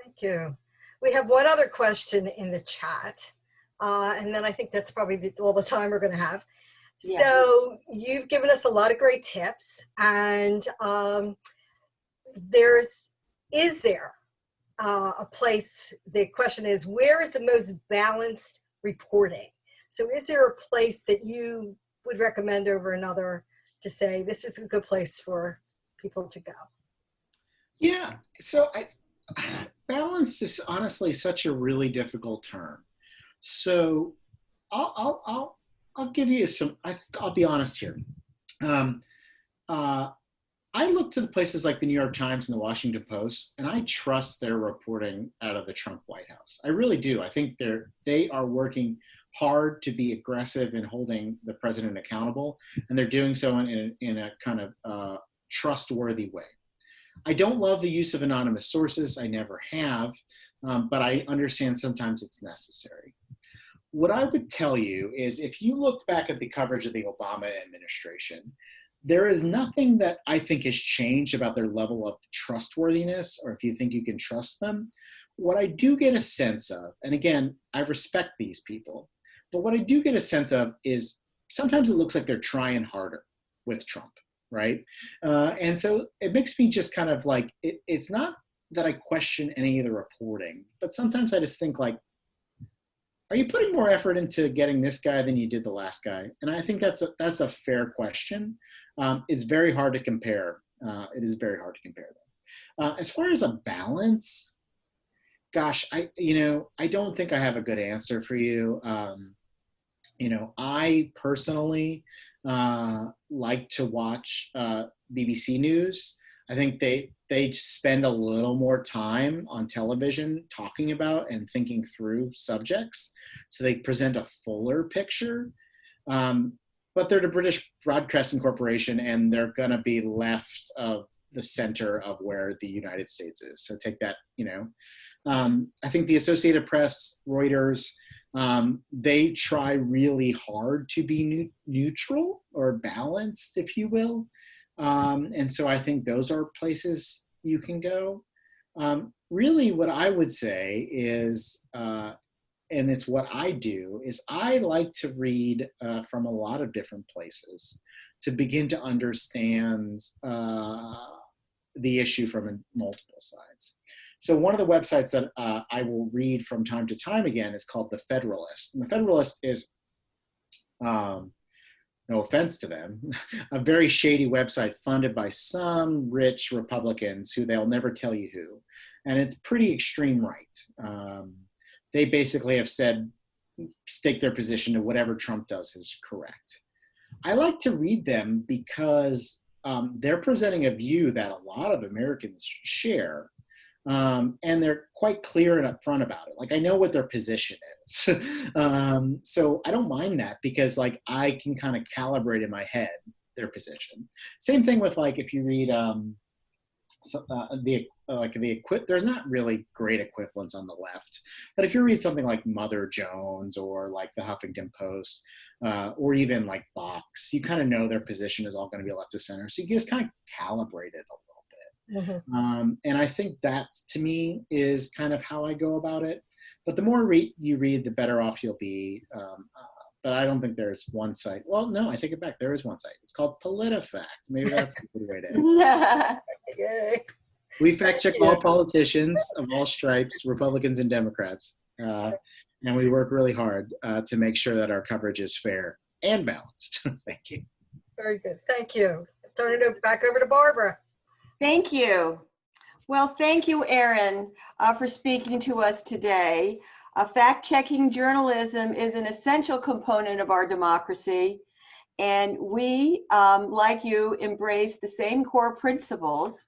Thank you. We have one other question in the chat, and then I think that's probably all the time we're going to have. Yeah. So you've given us a lot of great tips, and is there a place, the question is, where is the most balanced reporting? So is there a place that you would recommend over another to say this is a good place for people to go? Yeah, so balance is honestly such a really difficult term. So I'll give you some. I'll be honest here. Um, uh, I look to the places like the New York Times and the Washington Post, and I trust their reporting out of the Trump White House. I really do. I think they are working hard to be aggressive in holding the president accountable, and they're doing so in a kind of trustworthy way. I don't love the use of anonymous sources. I never have, but I understand sometimes it's necessary. What I would tell you is if you looked back at the coverage of the Obama administration, there is nothing that I think has changed about their level of trustworthiness, or if you think you can trust them. What I do get a sense of, and again, I respect these people, but what I do get a sense of is sometimes it looks like they're trying harder with Trump, right? And so it makes me just kind of like, it's not that I question any of the reporting, but sometimes I just think like, are you putting more effort into getting this guy than you did the last guy? And I think that's a fair question. It's very hard to compare. It is very hard to compare them. As far as a balance, gosh, I don't think I have a good answer for you. I personally like to watch BBC News. I think they spend a little more time on television talking about and thinking through subjects, so they present a fuller picture. But they're the British Broadcasting Corporation, and they're going to be left of the center of where the United States is. So take that, I think the Associated Press, Reuters, they try really hard to be neutral or balanced, if you will. And so I think those are places you can go. Really what I would say is, and it's what I do, is I like to read from a lot of different places to begin to understand the issue from multiple sides. So one of the websites that I will read from time to time again is called The Federalist. And The Federalist is, no offense to them, a very shady website funded by some rich Republicans who they'll never tell you who. And it's pretty extreme right. They basically have said, stake their position to whatever Trump does is correct. I like to read them because they're presenting a view that a lot of Americans share. And they're quite clear and upfront about it. Like, I know what their position is. So I don't mind that because like I can kind of calibrate in my head their position. Same thing with like, if you read there's not really great equivalents on the left, but if you read something like Mother Jones or like the Huffington Post, or even like Fox, you kind of know their position is all going to be left to center. So you just kind of calibrate it a little bit. Mm-hmm. And I think that to me is kind of how I go about it. But the more you read, the better off you'll be. But I don't think there's one site. Well, no, I take it back. There is one site. It's called PolitiFact. Maybe that's a good way to. Yay. We fact check all politicians of all stripes, Republicans and Democrats. And we work really hard to make sure that our coverage is fair and balanced. Thank you. Very good. Thank you. Turn it back over to Barbara. Thank you. Well, thank you, Erin, for speaking to us today. Fact-checking journalism is an essential component of our democracy, and we, like you, embrace the same core principles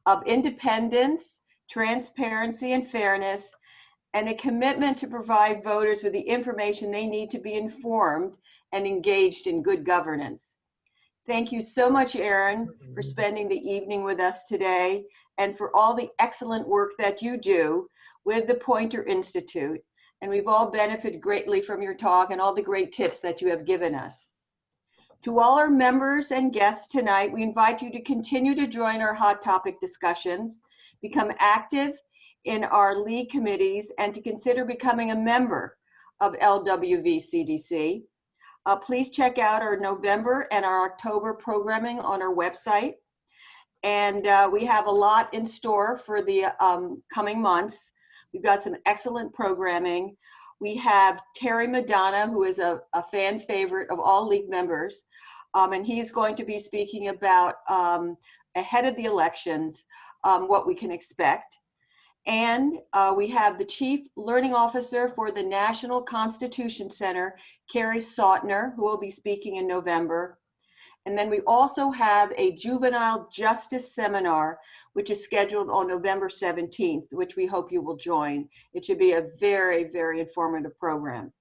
of independence, transparency, and fairness, and a commitment to provide voters with the information they need to be informed and engaged in good governance. Thank you so much, Erin, for spending the evening with us today and for all the excellent work that you do with the Poynter Institute. And we've all benefited greatly from your talk and all the great tips that you have given us. To all our members and guests tonight, we invite you to continue to join our hot topic discussions, become active in our league committees, and to consider becoming a member of LWVCDC. Please check out our November and our October programming on our website. And we have a lot in store for the coming months. We've got some excellent programming. We have Terry Madonna, who is a fan favorite of all league members, and he's going to be speaking about ahead of the elections, what we can expect. And we have the Chief Learning Officer for the National Constitution Center, Carrie Sautner, who will be speaking in November. And then we also have a Juvenile Justice Seminar, which is scheduled on November 17th, which we hope you will join. It should be a very, very informative program.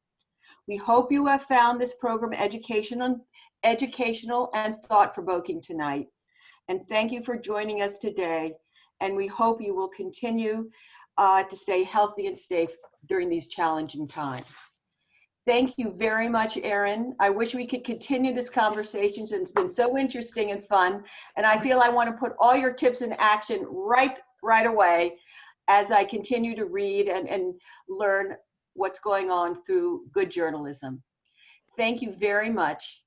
We hope you have found this program educational and thought-provoking tonight. And thank you for joining us today. And we hope you will continue to stay healthy and safe during these challenging times. Thank you very much, Erin. I wish we could continue this conversation. It's been so interesting and fun. And I feel I want to put all your tips in action right away as I continue to read and learn what's going on through good journalism. Thank you very much.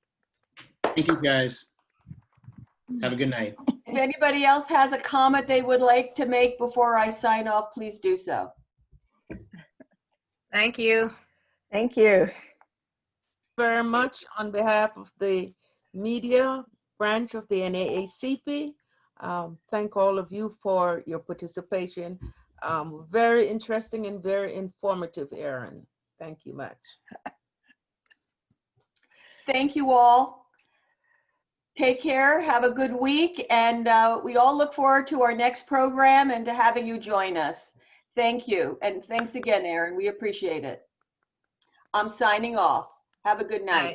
Thank you, guys. Have a good night. If anybody else has a comment they would like to make before I sign off, please do so. Thank you. Thank you. Very much on behalf of the media branch of the NAACP. Thank all of you for your participation. Very interesting and very informative, Erin. Thank you much. Thank you all. Take care, have a good week, and we all look forward to our next program and to having you join us. Thank you, and thanks again, Erin. We appreciate it. I'm signing off. Have a good night. Bye.